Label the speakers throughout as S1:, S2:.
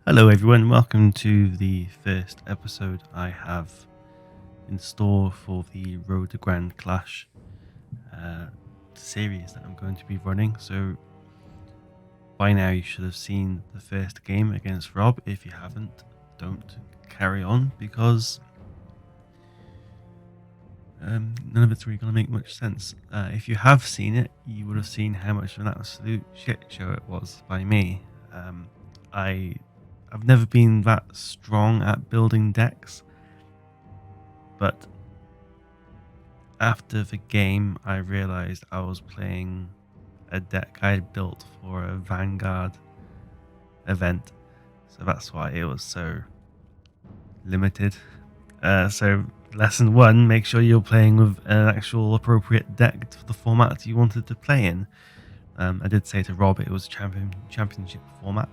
S1: Hello, everyone. Welcome to the first episode I have in store for the Road to Grand Clash series that I'm going to be running. So, by now, you should have seen the first game against Rob. If you haven't, don't carry on because none of it's really going to make much sense. If you have seen it, you would have seen how much of an absolute shit show it was by me. I've never been that strong at building decks, but after the game, I realized I was playing a deck I had built for a Vanguard event, so that's why it was so limited. So lesson one: make sure you're playing with an actual appropriate deck for the format you wanted to play in. I did say to Rob it was a championship format,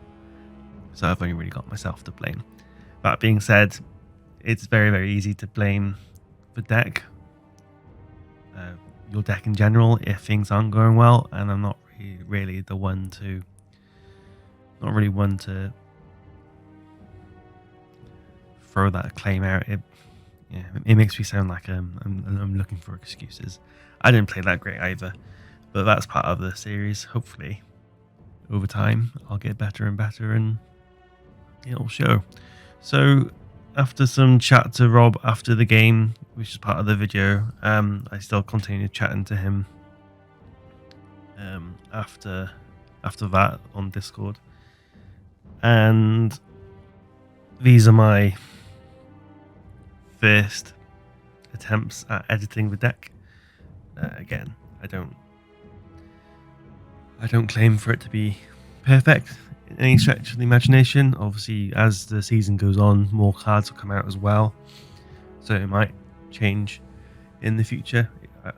S1: so I've only really got myself to blame. That being said, it's very easy to blame the deck, your deck in general, if things aren't going well, and I'm not really one to throw that claim out. It makes me sound like I'm looking for excuses. I didn't play that great either, but that's part of the series. Hopefully, over time, I'll get better and better, and it'll show. So, after some chat to Rob after the game, which is part of the video, I still continued chatting to him after that on Discord, and these are my first attempts at editing the deck. Again, I don't claim for it to be perfect in any stretch of the imagination. Obviously, as the season goes on, more cards will come out as well, so it might change in the future.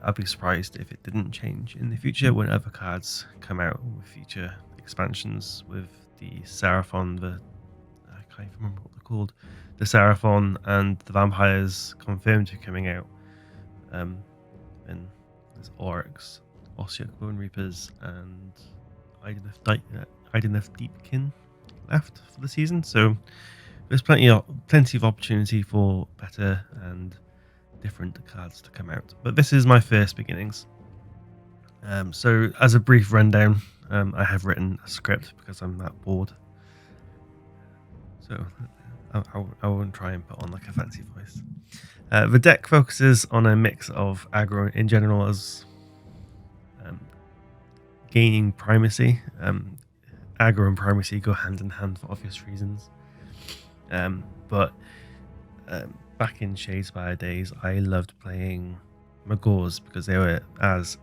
S1: I'd be surprised if it didn't change in the future when other cards come out with future expansions, with the Seraphon, I can't even remember what they're called, the Seraphon and the Vampires confirmed to be coming out, and there's Oryx, Ossiarch Bone Reapers, and Ideneth Deepkin left for the season, so there's plenty of opportunity for better and different cards to come out. But this is my first beginnings. So as a brief rundown, I have written a script because I'm that bored. So I won't try and put on like a fancy voice. The deck focuses on a mix of aggro in general as gaining primacy. Aggro and primacy go hand in hand for obvious reasons. But back in Shadespire days, I loved playing Magors because they were as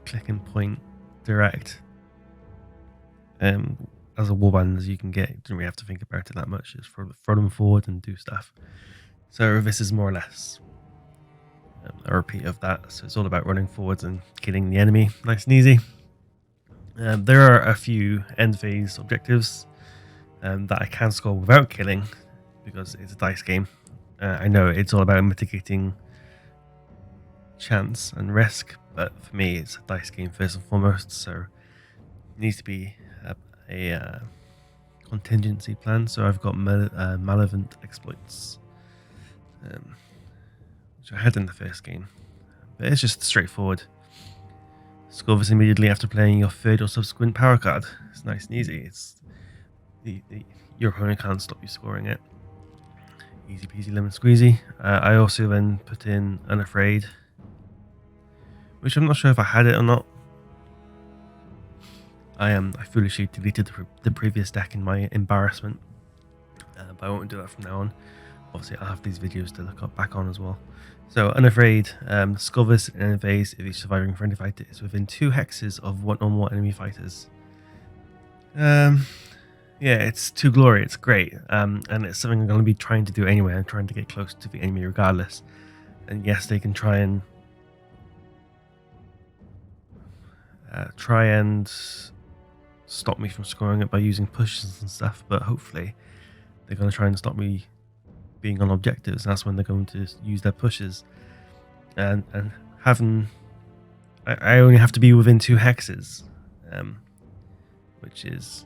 S1: click and point direct as a warband as you can get. You don't really have to think about it that much. Just throw them forward and do stuff. So this is more or less a repeat of that. So it's all about running forwards and killing the enemy nice and easy. There are a few end phase objectives that I can score without killing because it's a dice game. I know it's all about mitigating chance and risk, but for me it's a dice game first and foremost, so it needs to be a contingency plan. So I've got malevolent exploits, which I had in the first game, but it's just straightforward. Score this immediately after playing your third or subsequent power card. It's nice and easy. It's your opponent can't stop you scoring it. Easy peasy lemon squeezy. I also then put in Unafraid, which I'm not sure if I had it or not. I foolishly deleted the previous deck in my embarrassment, but I won't do that from now on. Obviously, I'll have these videos to look back on as well. So, Unafraid, score this in any phase if each surviving friendly fighter is within 2 hexes of one or more enemy fighters. Yeah, it's 2 glory, it's great, and it's something I'm going to be trying to do anyway. I'm trying to get close to the enemy regardless. And yes, they can try and stop me from scoring it by using pushes and stuff, but hopefully they're going to try and stop me being on objectives. That's when they're going to use their pushes, and having I only have to be within 2 hexes, which is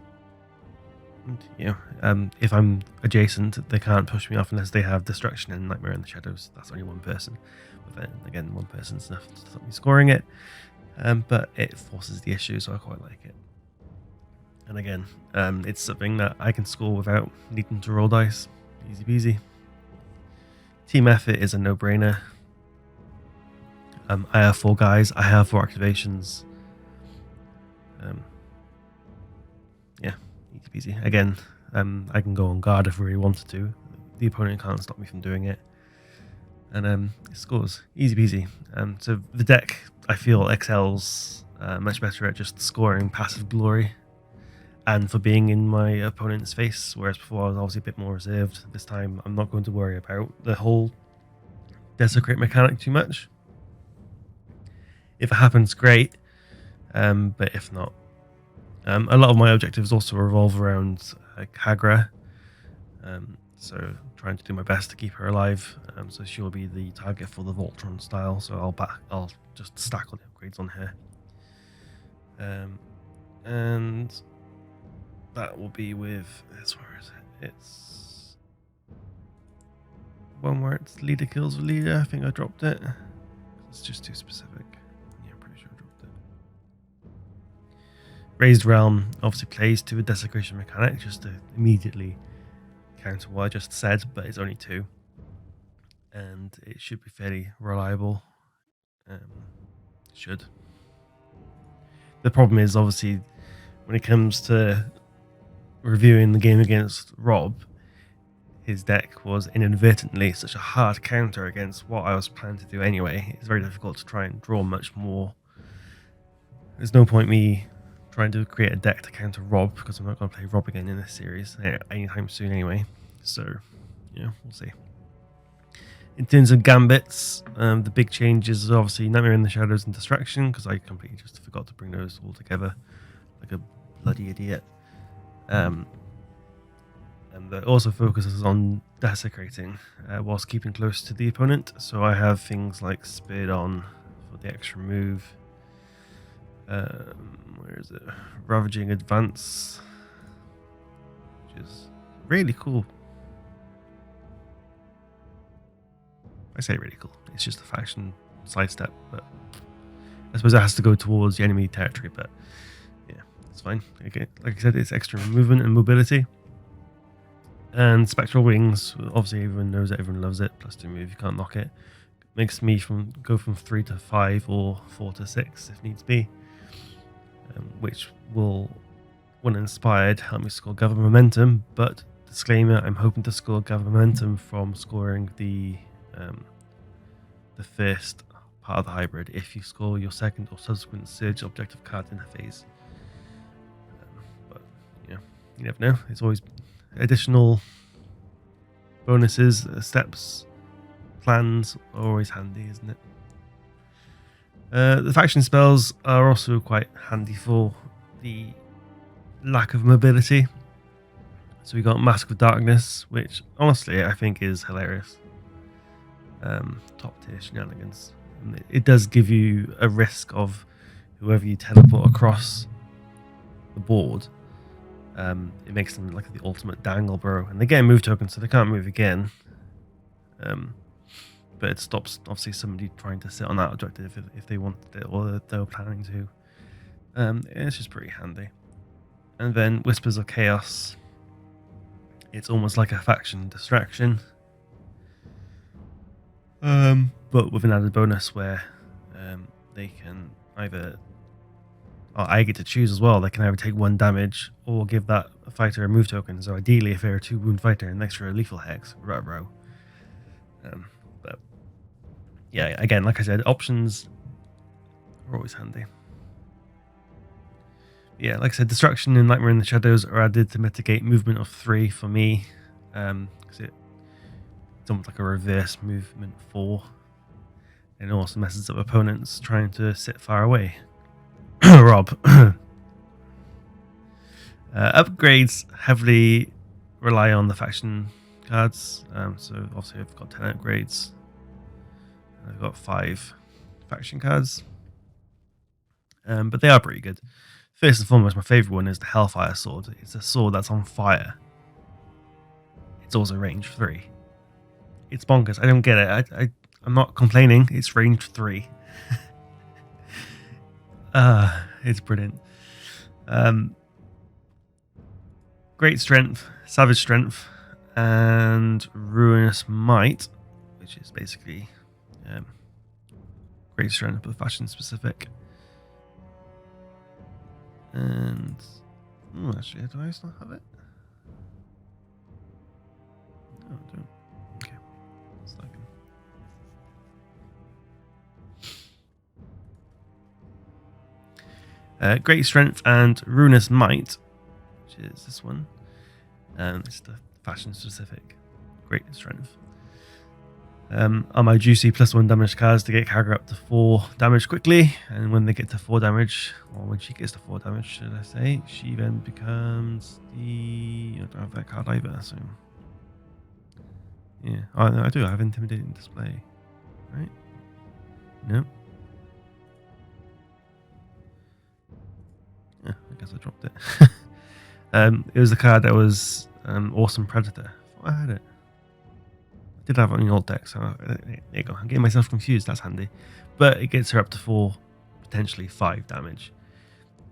S1: If I'm adjacent, they can't push me off unless they have Destruction and Nightmare in the Shadows. That's only one person. But then again, one person's enough to stop me scoring it. But it forces the issue, so I quite like it. And again, it's something that I can score without needing to roll dice. Easy peasy. Team effort is a no-brainer. I have 4 guys. I have 4 activations. Yeah, easy peasy. Again, I can go on guard if I really wanted to. The opponent can't stop me from doing it. And it scores. Easy peasy. So the deck, I feel, excels much better at just scoring passive glory and for being in my opponent's face, whereas before I was obviously a bit more reserved. This time I'm not going to worry about the whole desecrate mechanic too much. If it happens, great, but if not, a lot of my objectives also revolve around Kagra, so trying to do my best to keep her alive. So she'll be the target for the Voltron style. So I'll just stack all the upgrades on her, and that will be with this. Where is it? It's one where it's leader kills with leader. I think I dropped it. It's just too specific. Yeah, I'm pretty sure I dropped it. Raised Realm obviously plays to a desecration mechanic just to immediately counter what I just said, but it's only 2. And it should be fairly reliable. Should. The problem is obviously when it comes to reviewing the game against Rob, his deck was inadvertently such a hard counter against what I was planning to do anyway. It's very difficult to try and draw much more. There's no point me trying to create a deck to counter Rob, because I'm not going to play Rob again in this series anytime soon anyway. So, yeah, we'll see. In terms of gambits, the big changes are obviously Nightmare in the Shadows and Distraction, because I completely just forgot to bring those all together like a bloody idiot. And that also focuses on desecrating whilst keeping close to the opponent. So I have things like Speared On for the extra move. Where is it? Ravaging Advance, which is really cool. I say really cool. It's just a faction sidestep, but I suppose it has to go towards the enemy territory. But yeah, it's fine. Okay, like I said, it's extra movement and mobility. And Spectral Wings, obviously everyone knows it, everyone loves it. +2 move, you can't knock it. Makes me go from 3 to 5 or 4 to 6 if needs be. Which will, when inspired, help me score Gather Momentum. But disclaimer, I'm hoping to score Gather Momentum from scoring the first part of the hybrid if you score your second or subsequent Surge objective card in a phase. But yeah, you never know. It's always additional bonuses, steps, plans are always handy, isn't it? The faction spells are also quite handy for the lack of mobility. So we got Mask of Darkness, which honestly I think is hilarious. Top tier shenanigans. And it does give you a risk of whoever you teleport across the board. It makes them like the ultimate dangle bro, and they get a move token, so they can't move again. But it stops obviously somebody trying to sit on that objective if they wanted it or they were planning to. It's just pretty handy. And then Whispers of Chaos. It's almost like a faction distraction, but with an added bonus where they can either, I get to choose as well. They can either take 1 damage or give that fighter a move token. So ideally, if they're a 2 wound fighter, an extra lethal hex, row. But yeah, again, like I said, options are always handy. Yeah, like I said, Destruction and Nightmare in the Shadows are added to mitigate movement of 3 for me, because it's almost like a reverse movement 4, and it also messes up opponents trying to sit far away. Rob. Upgrades heavily rely on the faction cards, so obviously I've got 10 upgrades. I've got 5 faction cards, but they are pretty good. First and foremost, my favourite one is the Hellfire Sword. It's a sword that's on fire. It's also range 3. It's bonkers. I don't get it. I'm not complaining. It's range 3. It's brilliant. Great strength, savage strength, and ruinous might, which is basically great strength but fashion specific. And actually, do I still have it? No, I don't. Okay, great strength and ruinous might, which is this one. It's the fashion specific great strength. On my juicy +1 damage cards to get Kagura up to 4 damage quickly, and when they get to 4 damage, or when she gets to 4 damage, should I say, she then becomes the. I don't have that card either, so. Yeah, no, I do. I have intimidating display, right? No. Yeah, I guess I dropped it. It was the card that was Awesome Predator. I had it. I did have it on the old deck, so there you go. I'm getting myself confused. That's handy. But it gets her up to 4, potentially 5 damage,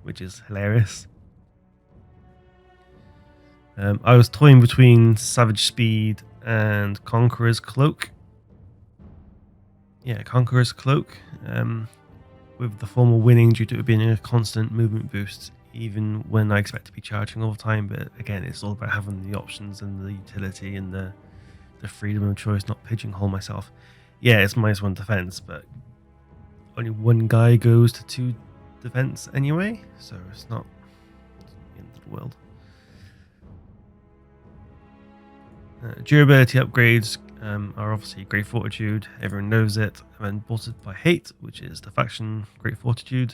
S1: which is hilarious. I was toying between Savage Speed and Conqueror's Cloak. Yeah, Conqueror's Cloak. With the former winning due to it being a constant movement boost, even when I expect to be charging all the time. But again, it's all about having the options and the utility and the freedom of choice, not pigeonhole myself. Yeah, it's -1 defense, but only one guy goes to 2 defense anyway, so it's not the end of the world. Durability upgrades are obviously Great Fortitude, everyone knows it, and then bolstered by Hate, which is the faction Great Fortitude.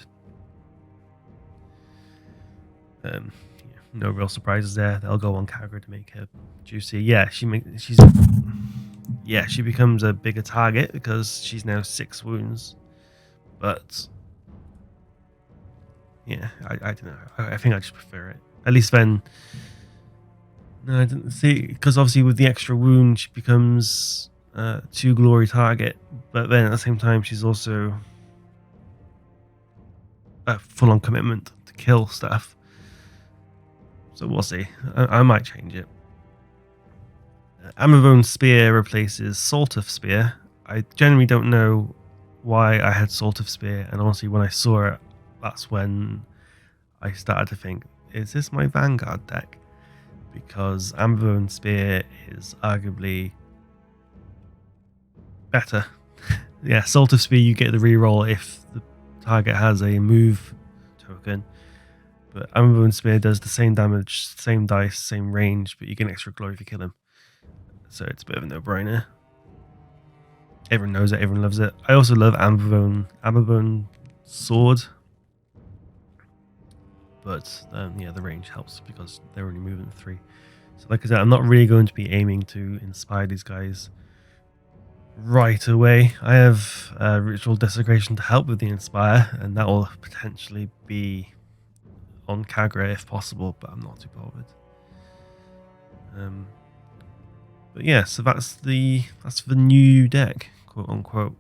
S1: No real surprises there. They'll go on Kagura to make her juicy. Yeah, she becomes a bigger target because she's now 6 wounds. But yeah, I don't know. I think I just prefer it. At least then. No, I didn't see, because obviously with the extra wound she becomes 2 glory target, but then at the same time she's also a full-on commitment to kill stuff. So we'll see. I might change it. Amazon Spear replaces Saltuf Spear. I generally don't know why I had Saltuf Spear, and honestly when I saw it, that's when I started to think, is this my Vanguard deck? Because Amazon Spear is arguably better. Yeah, Saltuf Spear, you get the reroll if the target has a move token. But Amazon Spear does the same damage, same dice, same range, but you get extra glory if you kill him. So it's a bit of a no-brainer. Everyone knows it, everyone loves it. I also love Amazon Sword. But yeah, the range helps because they're only moving 3. So like I said, I'm not really going to be aiming to inspire these guys right away. I have Ritual Desecration to help with the inspire, and that will potentially be on Kagura if possible, but I'm not too bothered. But yeah, so that's the new deck, quote unquote.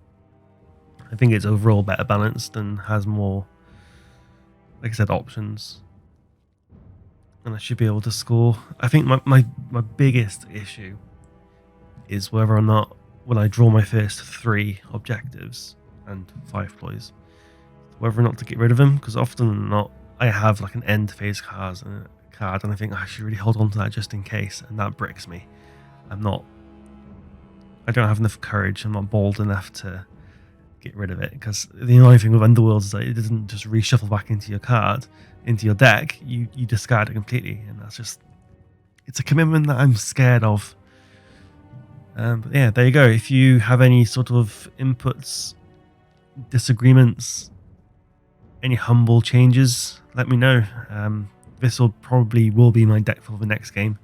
S1: I think it's overall better balanced and has more, like I said, options, and I should be able to score. I think my biggest issue is whether or not, when I draw my first 3 objectives and 5 ploys, whether or not to get rid of them, because often than not I have like an end phase card and I think I should really hold on to that just in case, and that bricks me. I don't have enough courage, I'm not bold enough to get rid of it, because the annoying thing with Underworlds is that it doesn't just reshuffle back into your card, into your deck, you discard it completely, and that's just, it's a commitment that I'm scared of. But yeah, there you go. If you have any sort of inputs, disagreements, any humble changes, let me know. This will be my deck for the next game.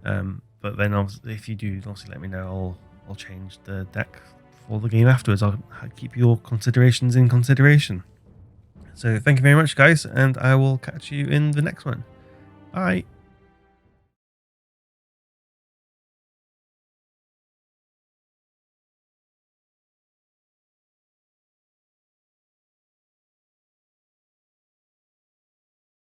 S1: But then if you do, obviously let me know. I'll change the deck for the game afterwards. I'll keep your considerations in consideration. So thank you very much, guys, and I will catch you in the next one. Bye.